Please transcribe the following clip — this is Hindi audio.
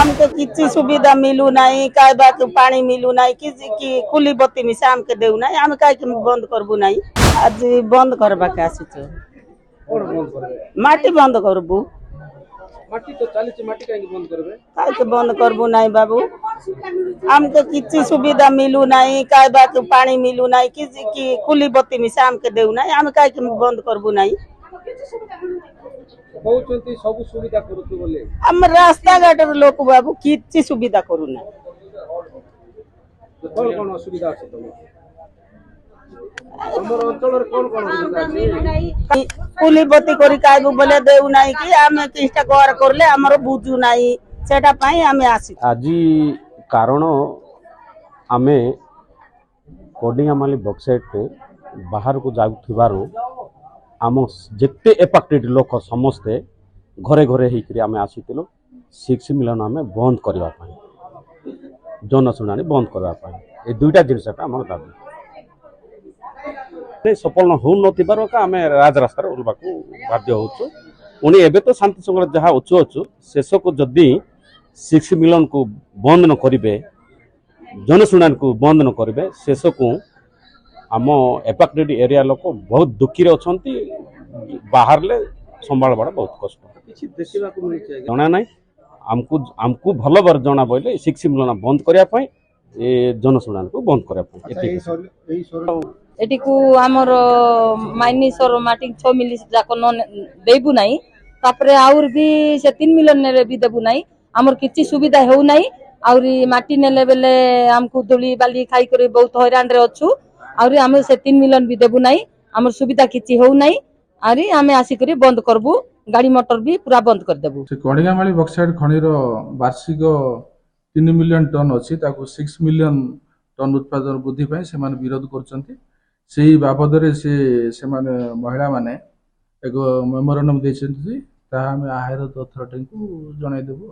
हमके किसी सुविधा मिलू नहीं कहबा के पानी मिलू नहीं किसी की कुली बत्ती में शाम के देऊ नहीं हम कह के बंद करबू नहीं आज बंद करबा के आसी माटी बंद करबू माटी तो चालीस माटी कहीं बंद करबे कह के बंद करबू नहीं बाबू हमके किसी सुविधा मिलू नहीं कहबा के पानी मिलू नहीं किसी की कुली बत्ती में शाम के देऊ नहीं हम कह के बंद करबू नहीं कहउचंती सब सुविधा करूछु बोले हम रास्ता घाटर लोक बाबू किसी सुविधा करू ना कौन असुविधा আছে हमर अंचल रे कौन असुविधा আছে कुली बत्ती करी कहबू बोले देऊ नहीं कि हम किछटा घर करले हमर बुझू नहीं सेटा पई हमें आसी आजी कारण आमे कोडिंगामाली बक्साइट बाहर को जाउथिबारो आम जिते एफेक्टेड लोक समस्ते घरे घरे होकर आम आसीलु 6 मिलियन आम बंद करने जनशुणाणी बंद करने ये दुईटा जिनसा आम दाबी सफल हो नाम राजरास्त ओल्वा बाध्य होचु पुणी एवं तो शांति संग्रह जहाँ अच्छु अच्छु शेष को जदि 6 मिलियन को बंद न करेंगे जनशुणाणी को बंद न करेंगे शेष को आम एफेक्टेड एरिया लोक बहुत दुखी अच्छा बाहर ले संभाल बहुत कष्ट जना ना आमको भल बार जना बोले 6 मिलियन बंद करने जनशुणाणी को बंद करने एटी को आमर माइनिसर माटी 6 मिली जाक देबू नहीं तापरे आउर भी से 3 मिलियन ने भी देबू नहीं आमर किछि सुविधा हेउ नहीं आउरी माटी नेले बेले हमको धूली बाली खाई करे बहुत हैरान रे अछु आउरी हम से 3 मिलियन भी देबू नहीं आमर सुविधा किछि हेउ नहीं आरी हमें आसी करी बंद करबू गाड़ी मोटर भी पूरा बंद कर देबू से कोडिंगामाली बक्साइट खनिर वार्षिक 3 मिलियन टन अछि ताको 6 मिलियन टन उत्पादन वृद्धि पय से माने विरोध करचंती सेही बाबद रे से माने महिला माने एक मेमोरेंडम देछंती ता हम आहार अथॉरिटी को जणाई देबू।